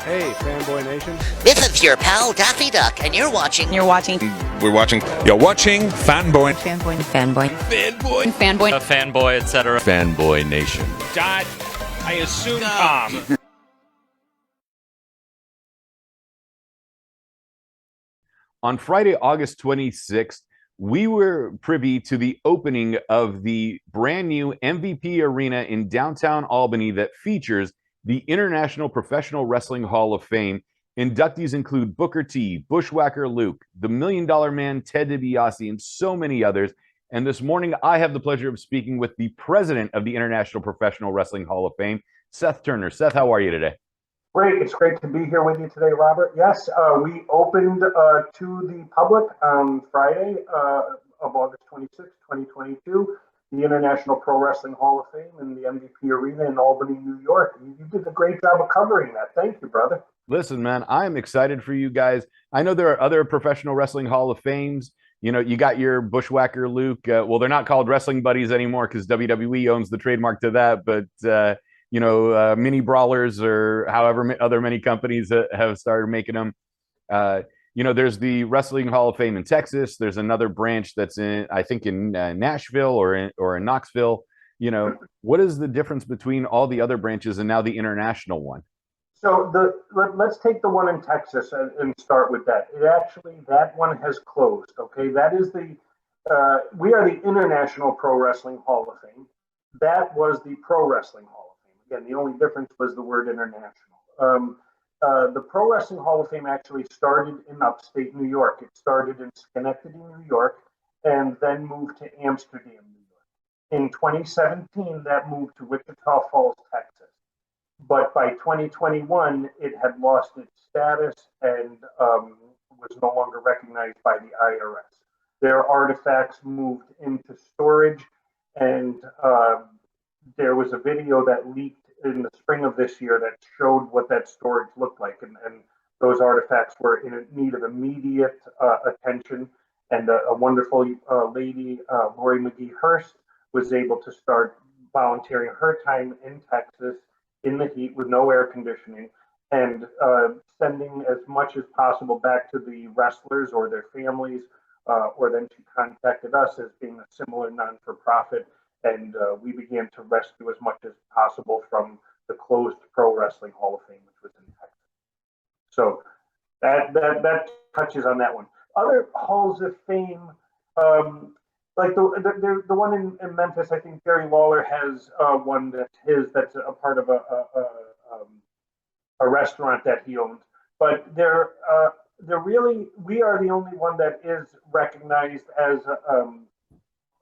Hey, Fanboy Nation. This is your pal Daffy Duck, and you're watching. We're watching Fanboy. A fanboy, etc. Fanboy Nation. I assume Tom. On Friday, August 26th, we were privy to the opening of the brand new MVP Arena in downtown Albany that features the International Professional Wrestling Hall of Fame. Inductees include Booker T, Bushwhacker Luke, the $1 Million Man Ted DiBiase, and so many others. And this morning, I have the pleasure of speaking with the president of the International Professional Wrestling Hall of Fame, Seth Turner. Seth, how are you today? Great. It's great to be here with you today, Robert. Yes, we opened to the public on Friday of August 26, 2022, the International Pro Wrestling Hall of Fame in the MVP Arena in Albany, New York. You did a great job of covering that. Thank you, brother. Listen, man, I am excited for you guys. I know there are other professional wrestling Hall of Fames. You know, you got your Bushwhacker Luke. Well, they're not called Wrestling Buddies anymore because WWE owns the trademark to that. But, mini brawlers or however other many companies that have started making them. There's the Wrestling Hall of Fame in Texas. There's another branch that's in Nashville or in Knoxville. You know, what is the difference between all the other branches and now the international one? So let's take the one in Texas and start with that. That one has closed. Okay, that is we are the International Pro Wrestling Hall of Fame. That was the Pro Wrestling Hall of Fame. Again, the only difference was the word international. The Pro Wrestling Hall of Fame actually started in upstate New York. It started in Schenectady, New York, and then moved to Amsterdam, New York. In 2017, that moved to Wichita Falls, Texas. But by 2021, it had lost its status and was no longer recognized by the IRS. Their artifacts moved into storage, and there was a video that leaked in the spring of this year that showed what that storage looked like. And those artifacts were in need of immediate attention. And a wonderful lady, Lori McGee Hurst, was able to start volunteering her time in Texas in the heat with no air conditioning and sending as much as possible back to the wrestlers or their families, or then she contacted us as being a similar non-for-profit, and we began to rescue as much as possible from the closed Pro Wrestling Hall of Fame, which was in Texas. So that touches on that one. Other halls of fame, like the one in Memphis, I think Jerry Lawler has one that's a part of a restaurant that he owns. But we are the only one that is recognized as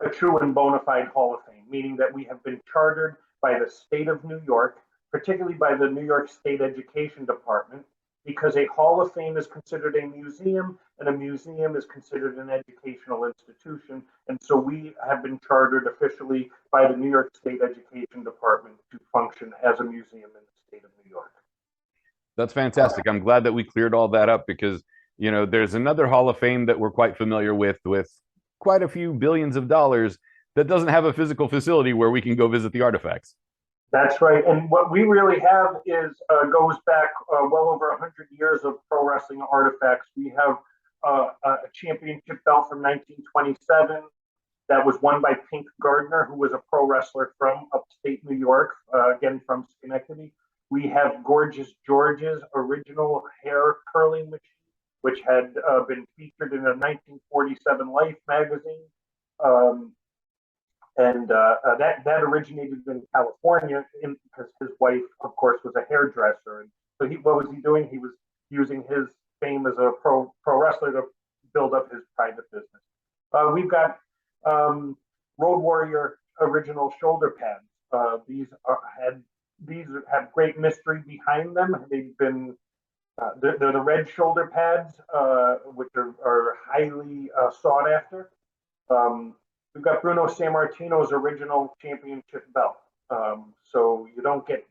a true and bona fide Hall of Fame, meaning that we have been chartered by the state of New York, particularly by the New York State Education Department, because a Hall of Fame is considered a museum, and a museum is considered an educational institution. And so we have been chartered officially by the New York State Education Department to function as a museum in the state of New York. That's fantastic. I'm glad that we cleared all that up because, you know, there's another Hall of Fame that we're quite familiar with quite a few billions of dollars that doesn't have a physical facility where we can go visit the artifacts. That's right. And what we really have is goes back well over 100 years of pro wrestling artifacts. We have a championship belt from 1927 that was won by Pink Gardner, who was a pro wrestler from upstate New York, again from Schenectady. We have Gorgeous George's original hair curling machine, which had been featured in a 1947 Life magazine. That originated in California because his wife, of course, was a hairdresser. And so what was he doing? He was using his fame as a pro wrestler to build up his private business. We've got Road Warrior original shoulder pads. These have great mystery behind them. They've been they're the red shoulder pads, which are highly sought after. We've got Bruno Sammartino's original championship belt. So you don't get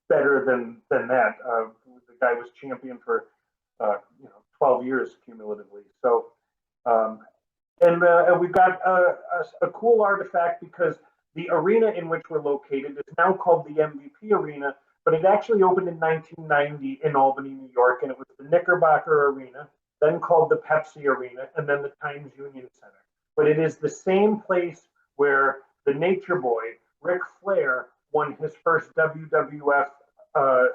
better than that. The guy was champion for 12 years cumulatively. So and we've got a cool artifact because the arena in which we're located is now called the MVP Arena, but it actually opened in 1990 in Albany, New York, and it was the Knickerbocker Arena, then called the Pepsi Arena, and then the Times Union Center. But it is the same place where the Nature Boy, Ric Flair, won his first WWF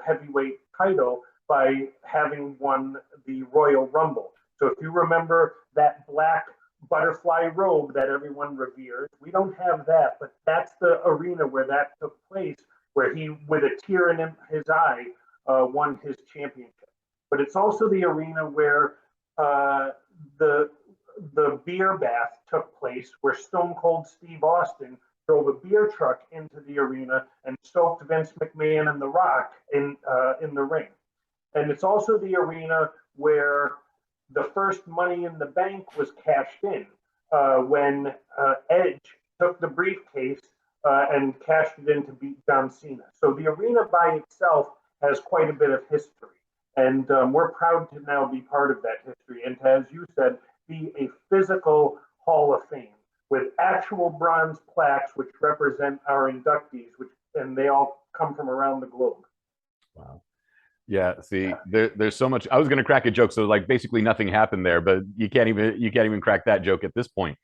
heavyweight title by having won the Royal Rumble. So if you remember that black butterfly robe that everyone reveres, we don't have that, but that's the arena where that took place, where he, with a tear in his eye, won his championship. But it's also the arena where the beer bath took place, where Stone Cold Steve Austin drove a beer truck into the arena and soaked Vince McMahon and The Rock in the ring. And it's also the arena where the first Money in the Bank was cashed in, when Edge took the briefcase and cashed it in to beat John Cena. So the arena by itself has quite a bit of history. And we're proud to now be part of that history. And to, as you said, be a physical Hall of Fame with actual bronze plaques which represent our inductees, and they all come from around the globe. Wow. Yeah, see, there's so much. I was going to crack a joke, so like basically nothing happened there, but you can't even crack that joke at this point.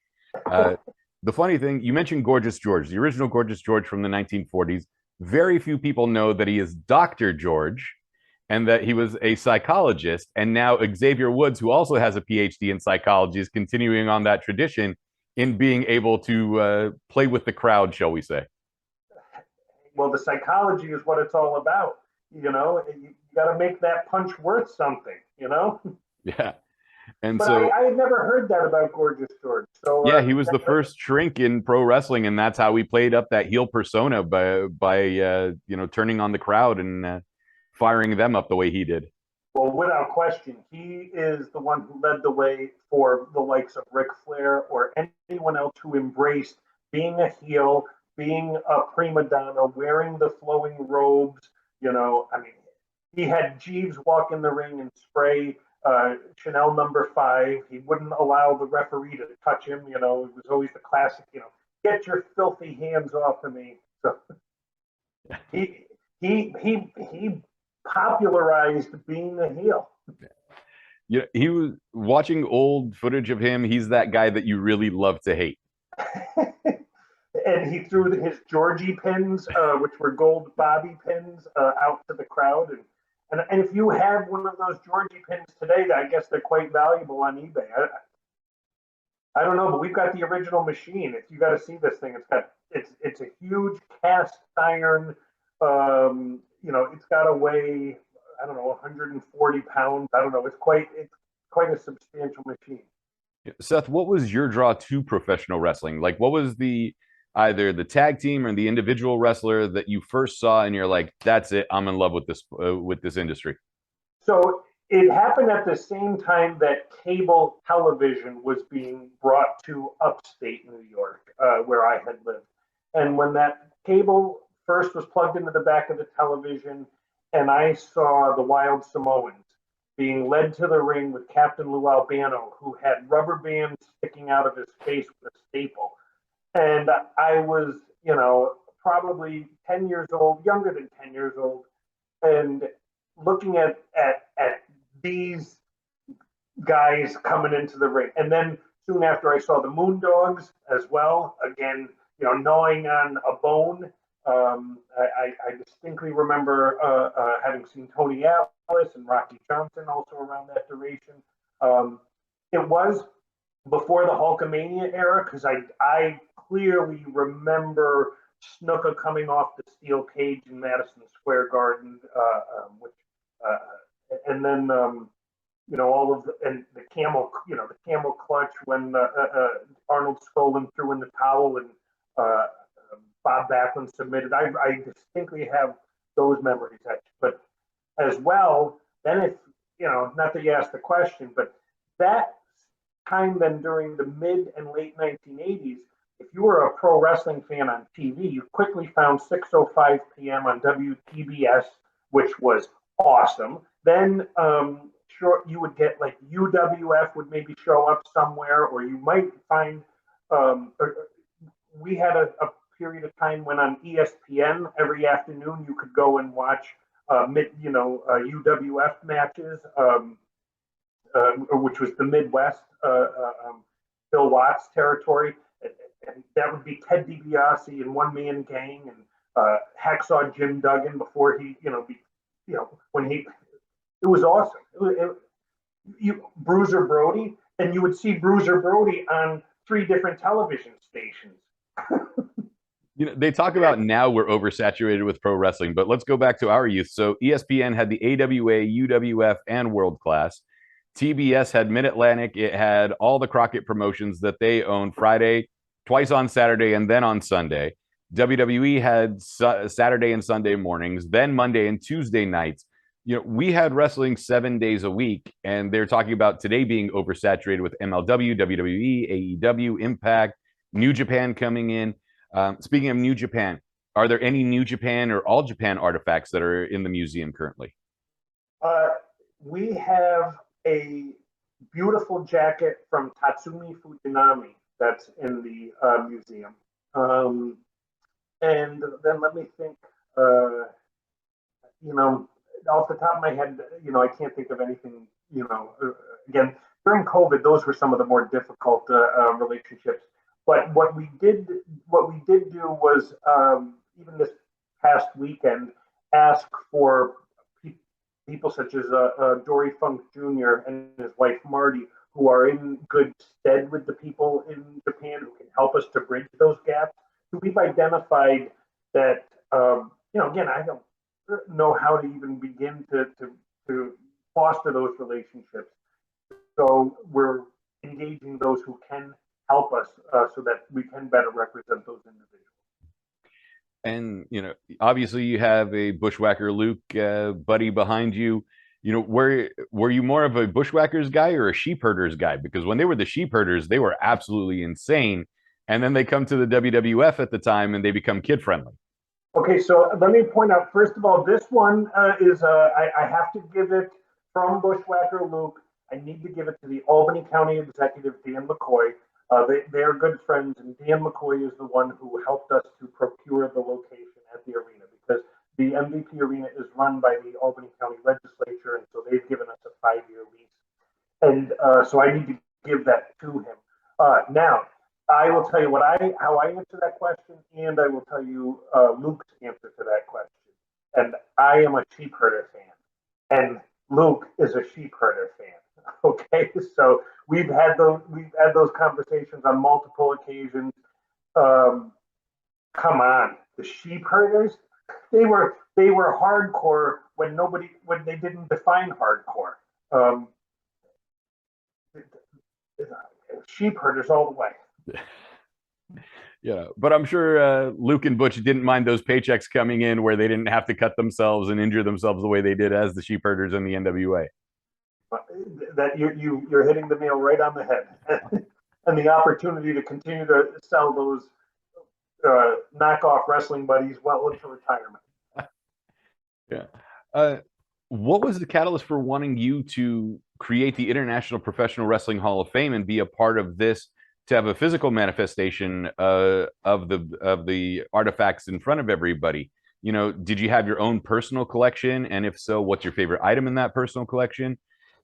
The funny thing, you mentioned Gorgeous George, the original Gorgeous George from the 1940s. Very few people know that he is Dr. George and that he was a psychologist. And now Xavier Woods, who also has a PhD in psychology, is continuing on that tradition in being able to play with the crowd, shall we say. Well, the psychology is what it's all about. You know, you got to make that punch worth something, you know? Yeah. And but so I had never heard that about Gorgeous George. So yeah, he was the first shrink in pro wrestling, and that's how he played up that heel persona by you know, turning on the crowd and firing them up the way he did. Well, without question, he is the one who led the way for the likes of Ric Flair or anyone else who embraced being a heel, being a prima donna, wearing the flowing robes. You know, I mean, he had Jeeves walk in the ring and spray Chanel number 5. He wouldn't allow the referee to touch him. You know, it was always the classic, you know, get your filthy hands off of me. So he popularized being a heel. Yeah, he was watching old footage of him. He's that guy that you really love to hate. And he threw his Georgie pins, which were gold bobby pins, out to the crowd. And if you have one of those Georgie pins today, I guess they're quite valuable on eBay. I don't know, but we've got the original machine. If you got to see this thing, it's a huge cast iron. You know, it's got to weigh, I don't know, 140 pounds. I don't know. It's quite a substantial machine. Seth, what was your draw to professional wrestling? Like, what was either the tag team or the individual wrestler that you first saw and you're like, that's it, I'm in love with this industry? So it happened at the same time that cable television was being brought to upstate New York, where I had lived. And when that cable first was plugged into the back of the television, and I saw the Wild Samoans being led to the ring with Captain Lou Albano, who had rubber bands sticking out of his face with a staple. And I was, you know, probably 10 years old, younger than 10 years old, and looking at these guys coming into the ring. And then soon after I saw the Moondogs as well, again, you know, gnawing on a bone. I distinctly remember having seen Tony Atlas and Rocky Johnson also around that duration. It was before the Hulkamania era, because I clearly remember Snuka coming off the steel cage in Madison Square Garden, and then you know, all of the camel clutch when Arnold Skolin threw in the towel and Bob Backlund submitted. I distinctly have those memories. But as well, then if, you know, not that you asked the question, but that time then during the mid and late 1980s, if you were a pro wrestling fan on TV, you quickly found 6:05 p.m. on WTBS, which was awesome. Then sure, you would get like UWF would maybe show up somewhere, or you might find we had a period of time when on ESPN every afternoon you could go and watch UWF matches, which was the Midwest, Bill Watts territory. And that would be Ted DiBiase and One Man Gang and Hacksaw Jim Duggan before he, when he, it was awesome. Bruiser Brody, and you would see Bruiser Brody on 3 different television stations. They talk about now we're oversaturated with pro wrestling, but let's go back to our youth. So ESPN had the AWA, UWF, and World Class. TBS had Mid-Atlantic. It had all the Crockett promotions that they owned Friday, twice on Saturday, and then on Sunday. WWE had Saturday and Sunday mornings, then Monday and Tuesday nights. We had wrestling 7 days a week, and they're talking about today being oversaturated with MLW, WWE, AEW, Impact, New Japan coming in. Speaking of New Japan, are there any New Japan or All Japan artifacts that are in the museum currently? We have a beautiful jacket from Tatsumi Fujinami that's in the museum. And then let me think, off the top of my head, I can't think of anything, again, during COVID, those were some of the more difficult relationships. But what we did do was, even this past weekend, ask for people such as Dory Funk Jr. and his wife Marty, who are in good stead with the people in Japan who can help us to bridge those gaps. So we've identified that, again, I don't know how to even begin to foster those relationships. So we're engaging those who can help us so that we can better represent those individuals. And, obviously you have a Bushwhacker Luke buddy behind you. Were you more of a Bushwhackers guy or a sheepherders guy? Because when they were the sheepherders, they were absolutely insane. And then they come to the WWF at the time and they become kid friendly. Okay, so let me point out, first of all, this one is, I have to give it from Bushwhacker Luke. I need to give it to the Albany County Executive, Dan McCoy. They are good friends, and Dan McCoy is the one who helped us to procure the location at the arena, because the MVP arena is run by the Albany County Legislature, and so they've given us a 5-year lease. And so I need to give that to him. Now, I will tell you how I answer that question, and I will tell you Luke's answer to that question. And I am a sheep herder fan, and Luke is a sheep herder fan. Okay, so we've had those conversations on multiple occasions. Come on, the sheep herders, they were hardcore when they didn't define hardcore. Sheep herders all the way. Yeah, but I'm sure Luke and Butch didn't mind those paychecks coming in where they didn't have to cut themselves and injure themselves the way they did as the sheep herders in the NWA. That you're hitting the nail right on the head. And the opportunity to continue to sell those knockoff wrestling buddies well into retirement. Yeah. What was the catalyst for wanting you to create the International Professional Wrestling Hall of Fame and be a part of this, to have a physical manifestation of the artifacts in front of everybody? Did you have your own personal collection? And if so, what's your favorite item in that personal collection?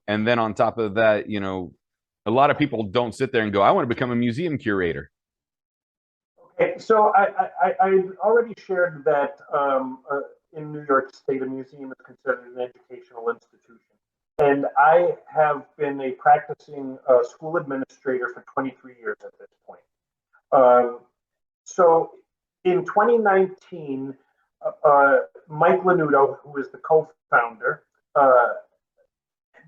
And then on top of that, a lot of people don't sit there and go, I want to become a museum curator. Okay, so I already shared that in New York State, a museum is considered an educational institution. And I have been a practicing school administrator for 23 years at this point. So in 2019, Mike Lanuto, who is the co-founder,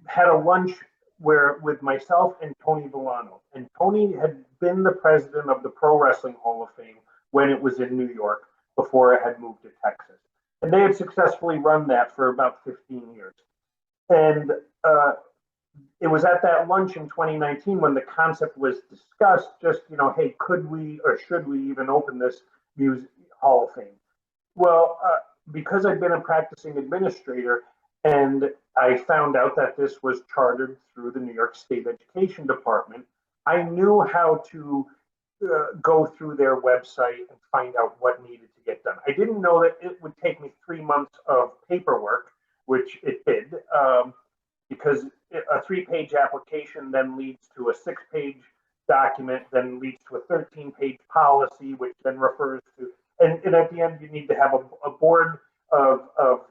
had a lunch with myself and Tony Villano. And Tony had been the president of the Pro Wrestling Hall of Fame when it was in New York, before it had moved to Texas. And they had successfully run that for about 15 years. And it was at that lunch in 2019 when the concept was discussed, just, hey, could we or should we even open this Hall of Fame? Well, because I've been a practicing administrator and I found out that this was chartered through the New York State Education Department, I knew how to go through their website and find out what needed to get done. I didn't know that it would take me 3 months of paperwork, which it did, because a 3-page application then leads to a 6-page document, then leads to a 13-page policy, which then refers to, and at the end you need to have a board of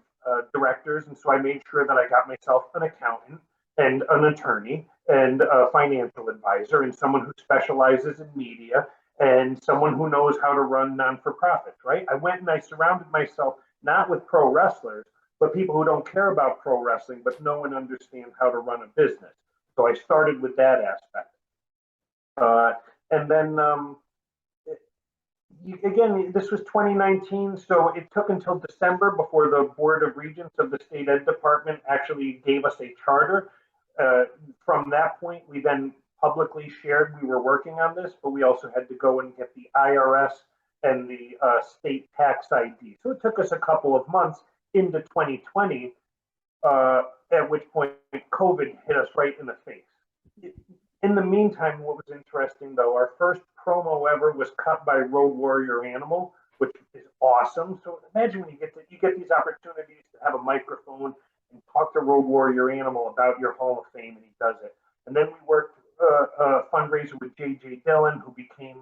directors. And so I made sure that I got myself an accountant and an attorney and a financial advisor and someone who specializes in media and someone who knows how to run non-for-profits, right? I went and I surrounded myself not with pro wrestlers, but people who don't care about pro wrestling, but know and understand how to run a business. So I started with that aspect. And then, again, this was 2019, so it took until December before the Board of Regents of the State Ed Department actually gave us a charter. From that point, we then publicly shared we were working on this, but we also had to go and get the IRS and the state tax ID. So it took us a couple of months into 2020, at which point COVID hit us right in the face. In the meantime, what was interesting, though, our first promo ever was cut by Road Warrior Animal, which is awesome. So imagine when you get these opportunities to have a microphone and talk to Road Warrior Animal about your Hall of Fame, and he does it. And then we worked a fundraiser with J.J. Dillon, who came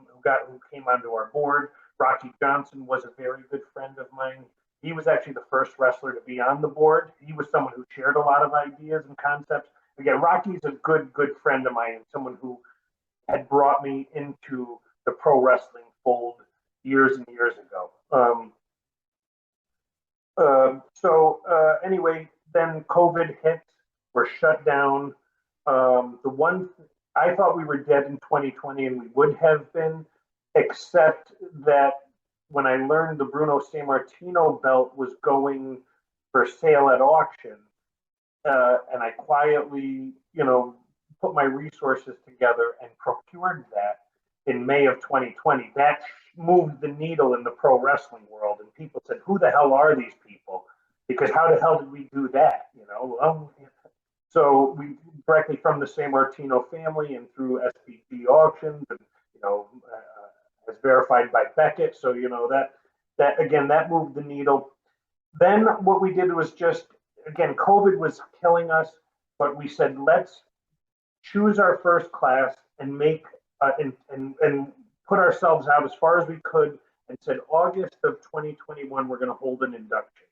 onto our board. Rocky Johnson was a very good friend of mine. He was actually the first wrestler to be on the board. He was someone who shared a lot of ideas and concepts. Again, Rocky's a good friend of mine and someone who had brought me into the pro wrestling fold years and years ago. Anyway, then COVID hit. We're shut down. I thought we were dead in 2020, and we would have been, except that when I learned the Bruno Sammartino belt was going for sale at auction, and I quietly, put my resources together and procured that in May of 2020. That moved the needle in the pro wrestling world, and people said, "Who the hell are these people? Because how the hell did we do that?" So we directly from the Sammartino family and through SPG auctions, and as verified by Beckett. So that moved the needle. Then what we did was COVID was killing us, but we said, let's choose our first class and make and put ourselves out as far as we could, and said August of 2021 we're going to hold an induction,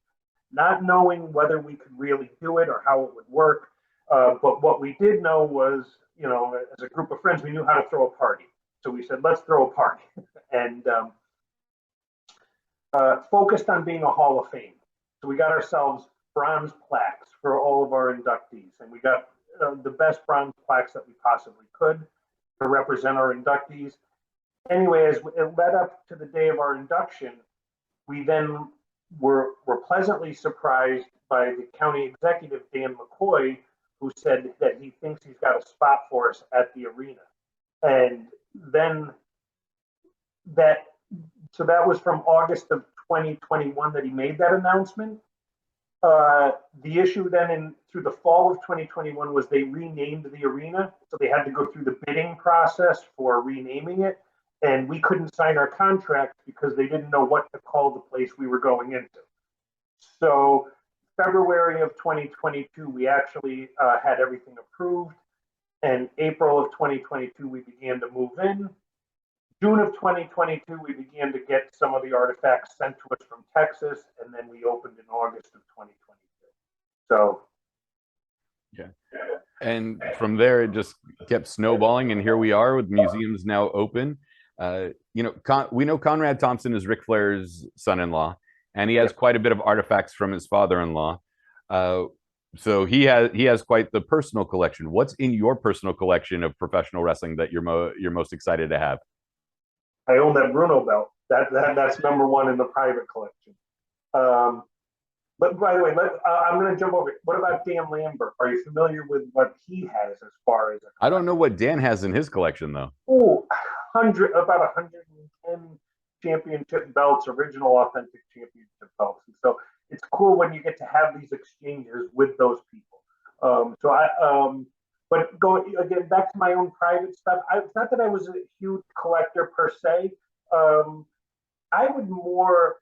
not knowing whether we could really do it or how it would work. But what we did know was, as a group of friends, we knew how to throw a party. So we said, let's throw a party, and focused on being a Hall of Fame. So we got ourselves bronze plaques for all of our inductees, and we got the best bronze plaques that we possibly could to represent our inductees. Anyway, as it led up to the day of our induction, we then were pleasantly surprised by the county executive, Dan McCoy, who said that he thinks he's got a spot for us at the arena. And then that was from August of 2021 that he made that announcement. The issue then through the fall of 2021 was they renamed the arena. So they had to go through the bidding process for renaming it. And we couldn't sign our contract because they didn't know what to call the place we were going into. So February of 2022, we actually had everything approved. And April of 2022, we began to move in. June of 2022, we began to get some of the artifacts sent to us from Texas, and then we opened in August of 2022. So, yeah. And from there, it just kept snowballing, and here we are with museums now open. We know Conrad Thompson is Ric Flair's son-in-law, and he has quite a bit of artifacts from his father-in-law. So he has quite the personal collection. What's in your personal collection of professional wrestling that you're most excited to have? I own that Bruno belt. That's number one in the private collection. But by the way, I'm going to jump over. What about Dan Lambert? Are you familiar with what he has as far as? I don't know what Dan has in his collection though. Oh, about 110 championship belts, original authentic championship belts. And so it's cool when you get to have these exchanges with those people. But going again back to my own private stuff, it's not that I was a huge collector per se. I would more.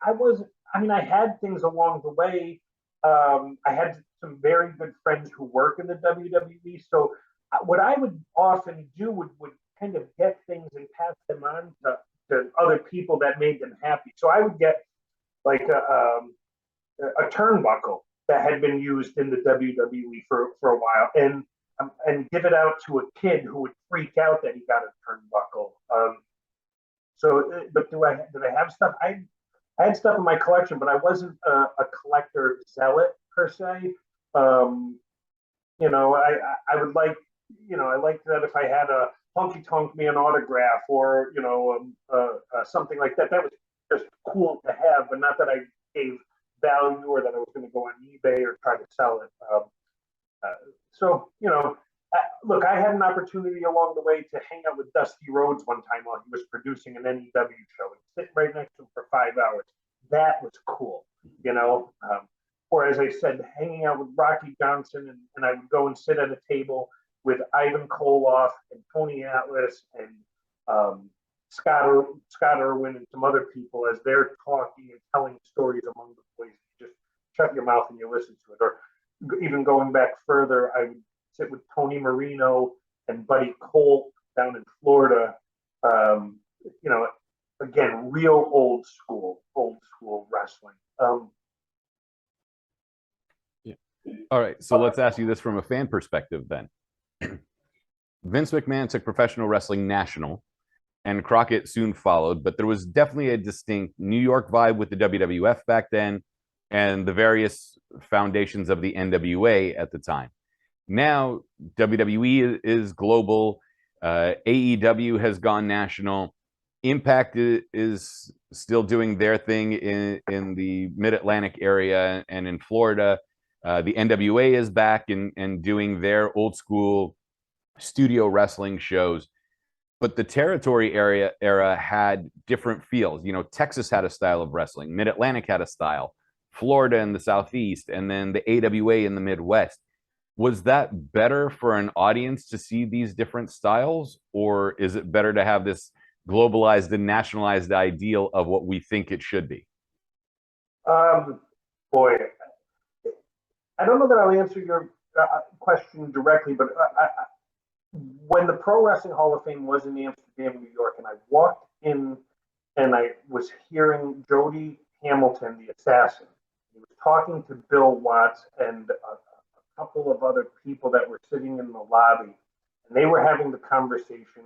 I was. I mean, I had things along the way. I had some very good friends who work in the WWE. So what I would often do would kind of get things and pass them on to other people that made them happy. So I would get like a turnbuckle that had been used in the WWE for a while, and give it out to a kid who would freak out that he got a turnbuckle. But did I have stuff? I had stuff in my collection, but I wasn't a collector zealot per se. I would like, I liked that if I had a Honky Tonk Man autograph or something like that. That was just cool to have, but not that I gave value or that I was going to go on eBay or try to sell it. Look, I had an opportunity along the way to hang out with Dusty Rhodes one time while he was producing an NEW show and sit right next to him for 5 hours. That was cool, or as I said, hanging out with Rocky Johnson, and I would go and sit at a table with Ivan Koloff and Tony Atlas and Scott Irwin and some other people as they're talking and telling stories among the boys. You just shut your mouth and you listen to it. Or even going back further, I would sit with Tony Marino and Buddy Colt down in Florida. Again, real old school wrestling. Yeah. All right, so let's ask you this from a fan perspective then. Vince McMahon took professional wrestling national, and Crockett soon followed, but there was definitely a distinct New York vibe with the WWF back then and the various foundations of the NWA at the time. Now, WWE is global. AEW has gone national. Impact is still doing their thing in the Mid-Atlantic area and in Florida. The NWA is back and doing their old school studio wrestling shows. But the territory era had different feels. Texas had a style of wrestling. Mid-Atlantic had a style. Florida in the Southeast, and then the AWA in the Midwest. Was that better for an audience to see these different styles, or is it better to have this globalized and nationalized ideal of what we think it should be? Boy, I don't know that I'll answer your question directly, but when the Pro Wrestling Hall of Fame was in Amsterdam, New York, and I walked in and I was hearing Jody Hamilton, the assassin. He was talking to Bill Watts and a couple of other people that were sitting in the lobby, and they were having the conversation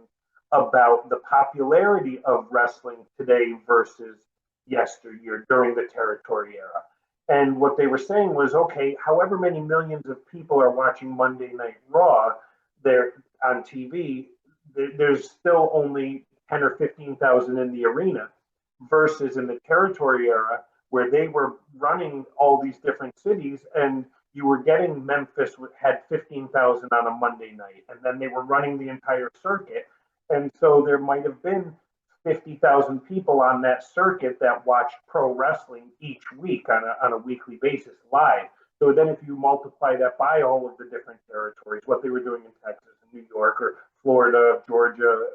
about the popularity of wrestling today versus yesteryear during the territory era. And what they were saying was, okay, however many millions of people are watching Monday Night Raw there on TV, there's still only 10 or 15,000 in the arena, versus in the territory era where they were running all these different cities, and you were getting Memphis had 15,000 on a Monday night, and then they were running the entire circuit. And so there might have been 50,000 people on that circuit that watched pro wrestling each week on a weekly basis live. So then if you multiply that by all of the different territories, what they were doing in Texas and New York or Florida, Georgia,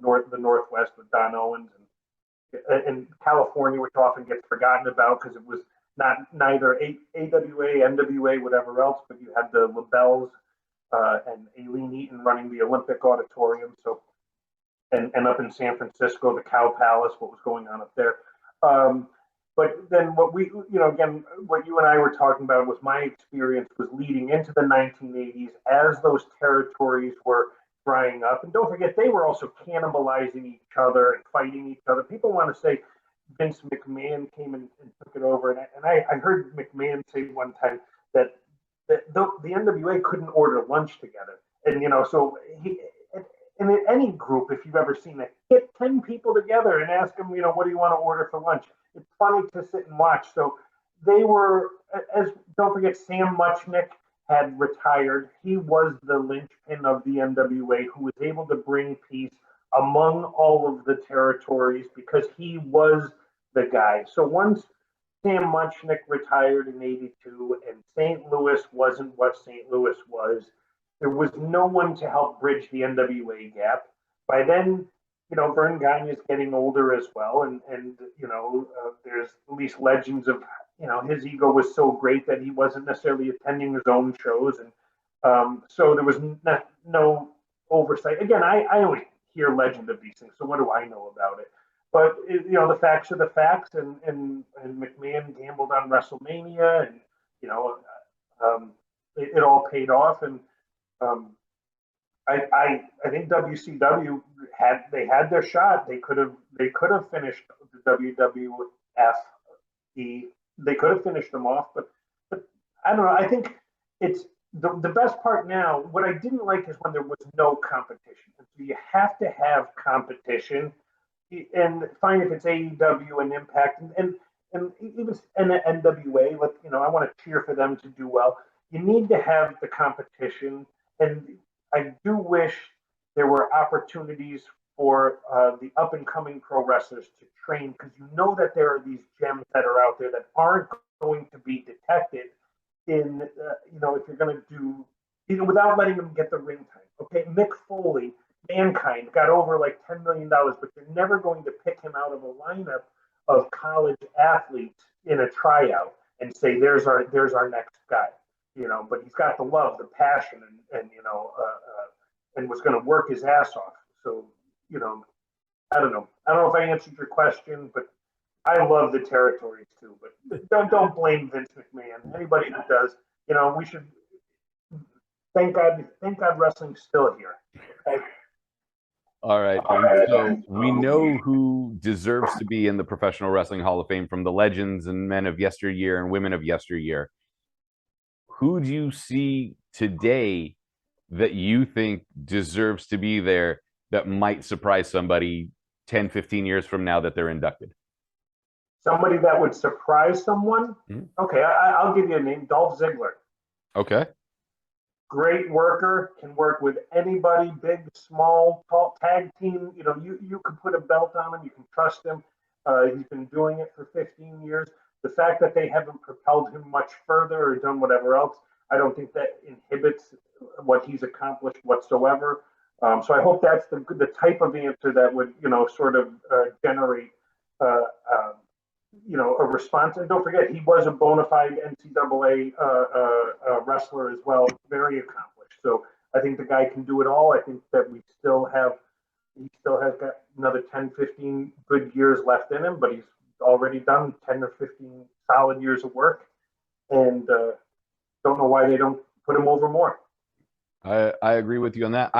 the Northwest with Don Owens, and California, which often gets forgotten about because it was neither AWA, NWA, whatever else, but you had the LaBelles and Aileen Eaton running the Olympic Auditorium. So, and up in San Francisco, the Cow Palace, what was going on up there. But then what what you and I were talking about was my experience was leading into the 1980s as those territories were drying up. And don't forget, they were also cannibalizing each other and fighting each other. People want to say Vince McMahon came and took it over. And I heard McMahon say one time that the NWA couldn't order lunch together. And, so in any group, if you've ever seen it, get 10 people together and ask them, what do you want to order for lunch? It's funny to sit and watch. So they were, don't forget, Sam Muchnick had retired. He was the linchpin of the NWA, who was able to bring peace among all of the territories because he was the guy. So once Sam Muchnick retired in '82 and St. Louis wasn't what St. Louis was, There was no one to help bridge the NWA gap. By then, Vern Gagne is getting older as well, and there's at least legends of his ego was so great that he wasn't necessarily attending his own shows, and so there was no oversight. Again, I only hear legend of these things, so what do I know about it? But the facts are the facts, and McMahon gambled on WrestleMania, and it all paid off, and I think WCW had their shot. They could have finished the WWF. They could have finished them off, but I don't know. I think it's the best part now. What I didn't like is when there was no competition. And so you have to have competition, and fine if it's AEW and Impact and even NWA. I want to cheer for them to do well. You need to have the competition, and I do wish there were opportunities for the up and coming pro wrestlers to train, because that there are these gems that are out there that aren't going to be detected in if you're going to do without letting them get the ring time. Okay, Mick Foley, Mankind, got over like $10 million, but you're never going to pick him out of a lineup of college athletes in a tryout and say there's our next guy. But he's got the love, the passion, and was going to work his ass off. So, I don't know. I don't know if I answered your question, but I love the territories too. But don't blame Vince McMahon. Anybody that does, we should thank God wrestling's still here. Okay? All right. So we know who deserves to be in the Professional Wrestling Hall of Fame from the legends and men of yesteryear and women of yesteryear. Who do you see today that you think deserves to be there that might surprise somebody 10, 15 years from now that they're inducted? Somebody that would surprise someone? Mm-hmm. Okay, I'll give you a name, Dolph Ziggler. Okay. Great worker, can work with anybody, big, small, tall, tag team. You can put a belt on him, you can trust him. He's been doing it for 15 years. The fact that they haven't propelled him much further or done whatever else, I don't think that inhibits what he's accomplished whatsoever. So I hope that's the type of answer that would, sort of generate, a response. And don't forget, he was a bona fide NCAA wrestler as well, very accomplished. So I think the guy can do it all. I think that he still has got another 10, 15 good years left in him, but he's already done 10 or 15 solid years of work, and don't know why they don't put him over more. I agree with you on that.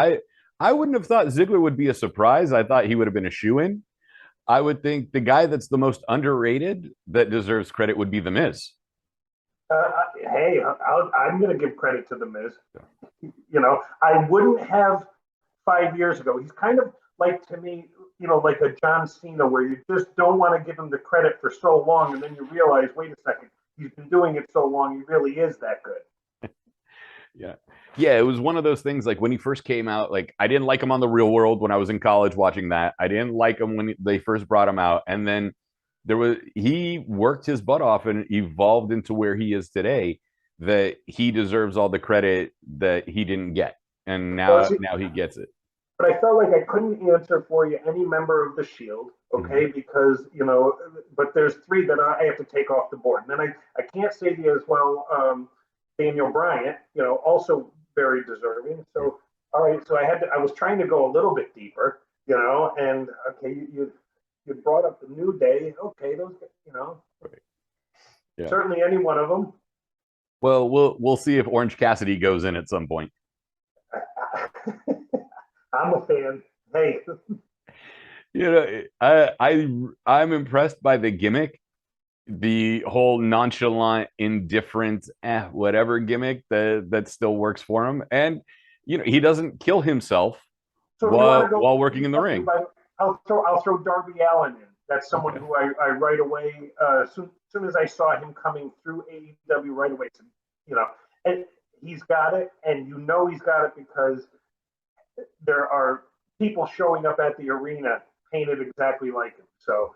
I wouldn't have thought Ziggler would be a surprise. I thought he would have been a shoo-in. I would think the guy that's the most underrated that deserves credit would be The Miz. Hey, I'm going to give credit to The Miz. I wouldn't have 5 years ago. He's kind of like, to me, like a John Cena, where you just don't want to give him the credit for so long, and then you realize, wait a second, he's been doing it so long, he really is that good. Yeah, it was one of those things, like when he first came out, like I didn't like him on The Real World when I was in college watching that. I didn't like him when they first brought him out, and then he worked his butt off and evolved into where he is today, that he deserves all the credit that he didn't get, and now he gets it. But I felt like I couldn't answer for you any member of the Shield, okay? Mm-hmm. Because, but there's three that I have to take off the board. And then I can't say to you as well, Daniel Bryant, also very deserving. So, all right, so I was trying to go a little bit deeper, and okay, you brought up the New Day. Okay, those, right. Yeah. Certainly any one of them. Well, we'll see if Orange Cassidy goes in at some point. I'm a fan. Hey, I'm impressed by the gimmick, the whole nonchalant, indifferent, whatever gimmick that still works for him, and he doesn't kill himself while working in the ring. I'll throw Darby Allin in. That's someone who I right away, soon as I saw him coming through AEW, right away, and he's got it, and he's got it because there are people showing up at the arena painted exactly like him. So,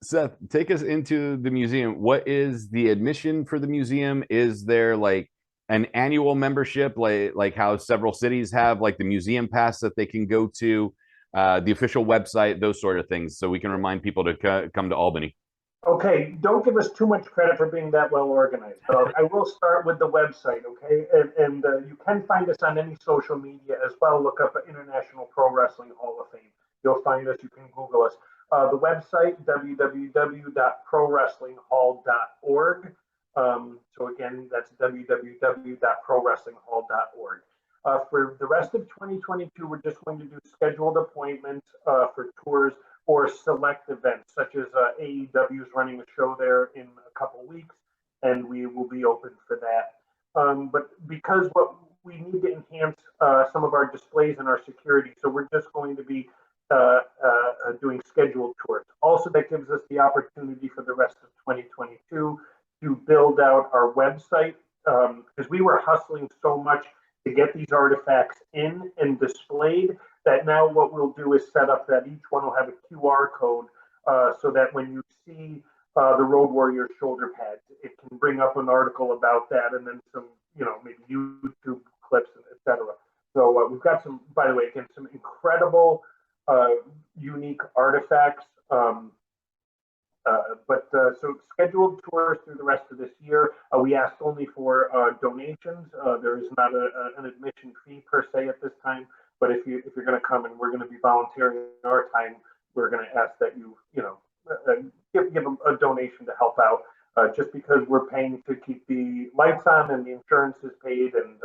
Seth, take us into the museum. What is the admission for the museum? Is there like an annual membership, like how several cities have, like the museum pass that they can go to, the official website, those sort of things, so we can remind people to come to Albany. Okay, don't give us too much credit for being that well organized, but I will start with the website, okay? And you can find us on any social media as well. Look up International Pro Wrestling Hall of Fame. You'll find us. You can Google us. The website, www.prowrestlinghall.org. So again, that's www.prowrestlinghall.org. For the rest of 2022, we're just going to do scheduled appointments for tours or select events, such as AEW is running a show there in a couple weeks, and we will be open for that. But because what we need to enhance some of our displays and our security, so we're just going to be doing scheduled tours. Also, that gives us the opportunity for the rest of 2022 to build out our website, because we were hustling so much to get these artifacts in and displayed, that now what we'll do is set up that each one will have a QR code, so that when you see the Road Warrior shoulder pads, it can bring up an article about that, and then some, maybe YouTube clips, etc. So we've got some, by the way, again, some incredible, unique artifacts. So scheduled tours through the rest of this year. We asked only for donations. There is not an admission fee per se at this time. But if you're going to come and we're going to be volunteering our time, we're going to ask that you give a donation to help out. Just because we're paying to keep the lights on and the insurance is paid and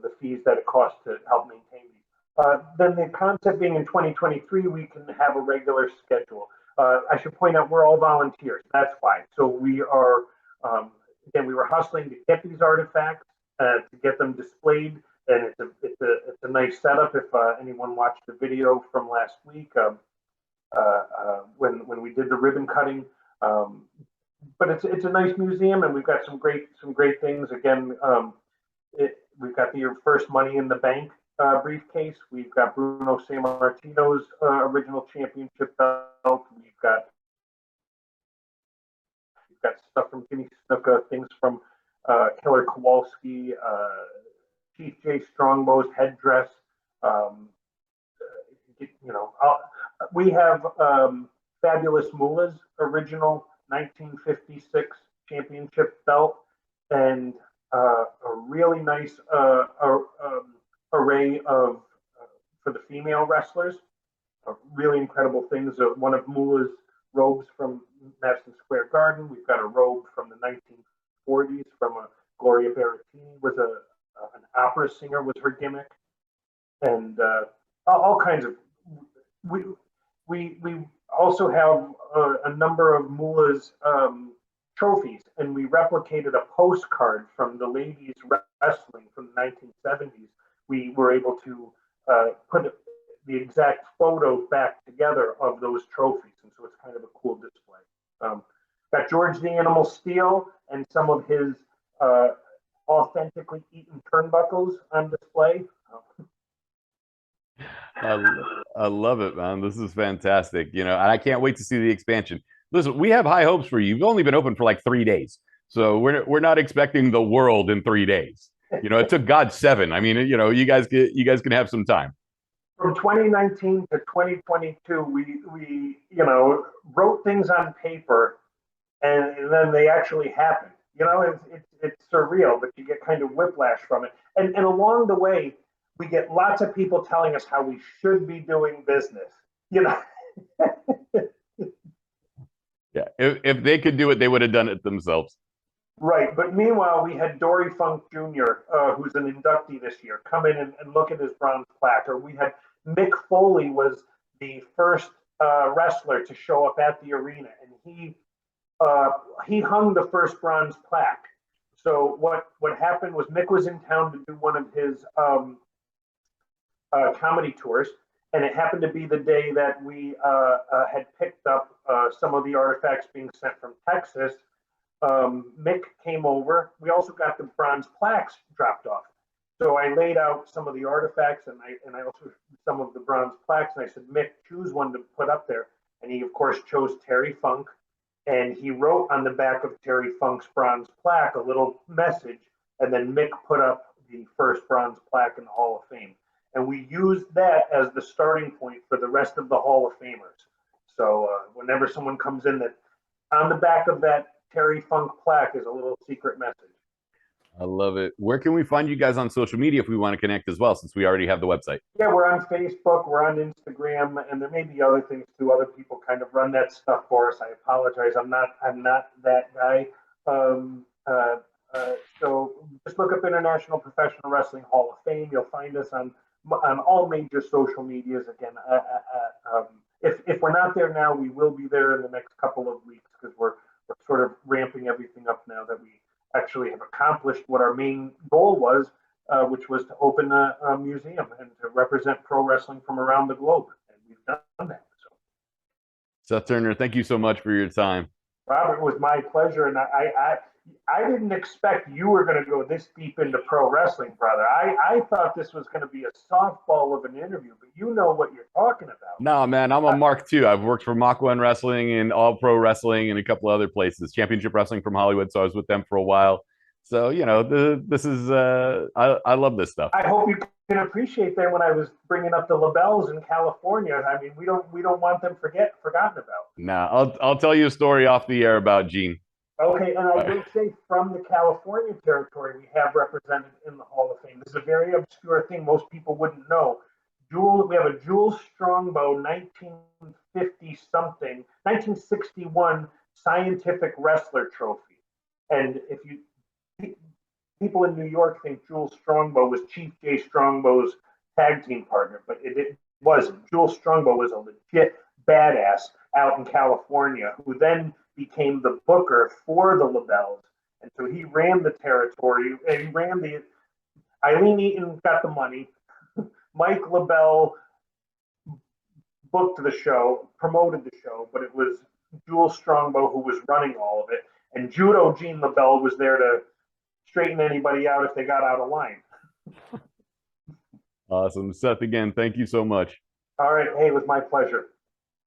the fees that it costs to help maintain these. Then the concept being in 2023, we can have a regular schedule. I should point out we're all volunteers. That's why. So we are, again, we were hustling to get these artifacts, to get them displayed, and it's a nice setup. If anyone watched the video from last week, when we did the ribbon cutting, but it's a nice museum, and we've got some great things. Again, we've got the first Money in the Bank briefcase. We've got Bruno Sammartino's original championship belt. We've got stuff from Jimmy Snuka, things from Killer Kowalski, Chief J Strongbow's headdress. We have Fabulous Moolah's original 1956 championship belt, and a really nice array of for the female wrestlers. Really incredible things. One of Moolah's robes from Madison Square Garden. We've got a robe from the 1940s from Gloria Berrettini, was an opera singer, was her gimmick, and all kinds of. We also have a number of Moolah's trophies, and we replicated a postcard from the ladies wrestling from the 1970s. We were able to put the exact photos back together of those trophies, and so it's kind of a cool display. Got George the Animal Steel and some of his authentically eaten turnbuckles on display. I love it, man. This is fantastic. And I can't wait to see the expansion. Listen, we have high hopes for you. You've only been open for like 3 days, so we're not expecting the world in 3 days. It took God 7. I mean, you guys can have some time. From 2019 to 2022, we wrote things on paper, and then they actually happened. It's surreal, but you get kind of whiplash from it. And along the way, we get lots of people telling us how we should be doing business. Yeah, if they could do it, they would have done it themselves. Right, but meanwhile, we had Dory Funk Jr., who's an inductee this year, come in and look at his bronze plaque. Or we had Mick Foley was the first wrestler to show up at the arena, and he hung the first bronze plaque. So what happened was Mick was in town to do one of his comedy tours, and it happened to be the day that we had picked up some of the artifacts being sent from Texas. Mick came over. We also got the bronze plaques dropped off. So I laid out some of the artifacts, and I also some of the bronze plaques, and I said, Mick, choose one to put up there. And he, of course, chose Terry Funk. and he wrote on the back of Terry Funk's bronze plaque a little message, and then Mick put up the first bronze plaque in the Hall of Fame. And we used that as the starting point for the rest of the Hall of Famers. So whenever someone comes in, that on the back of that Terry Funk plaque is a little secret message. I love it. Where can we find you guys on social media if we want to connect as well, since we already have the website? Yeah, we're on Facebook, we're on Instagram, and there may be other things too. Other people kind of run that stuff for us. I apologize. I'm not that guy. So just look up International Professional Wrestling Hall of Fame. You'll find us on all major social medias. Again, if we're not there now, we will be there in the next couple of weeks, because we're sort of ramping everything up now that we actually have accomplished what our main goal was, which was to open a museum and to represent pro wrestling from around the globe. And we've done that. So, Seth Turner, thank you so much for your time. Robert, it was my pleasure. And I didn't expect you were going to go this deep into pro wrestling, brother. I thought this was going to be a softball of an interview, but you know what you're talking about. No, man, I'm a Mark II. I've worked for Mach 1 Wrestling and All Pro Wrestling and a couple other places. Championship Wrestling from Hollywood, so I was with them for a while. So, you know, this is, I love this stuff. I hope you can appreciate that when I was bringing up the labels in California. I mean, we don't want them forgotten about. Nah, I'll tell you a story off the air about Gene. Okay, and I will say, from the California territory, we have represented in the Hall of Fame. This is a very obscure thing most people wouldn't know. We have a Jules Strongbow 1961 Scientific Wrestler Trophy. And if people in New York think Jules Strongbow was Chief Jay Strongbow's tag team partner, but it wasn't. Jules Strongbow was a legit badass out in California, who then became the booker for the LaBelles. And so he ran the territory, and he ran the, Eileen Eaton got the money, Mike LaBelle booked the show, promoted the show, but it was Jules Strongbow who was running all of it. And Judo Gene LaBelle was there to straighten anybody out if they got out of line. Awesome. Seth, again, thank you so much. All right. Hey, it was my pleasure.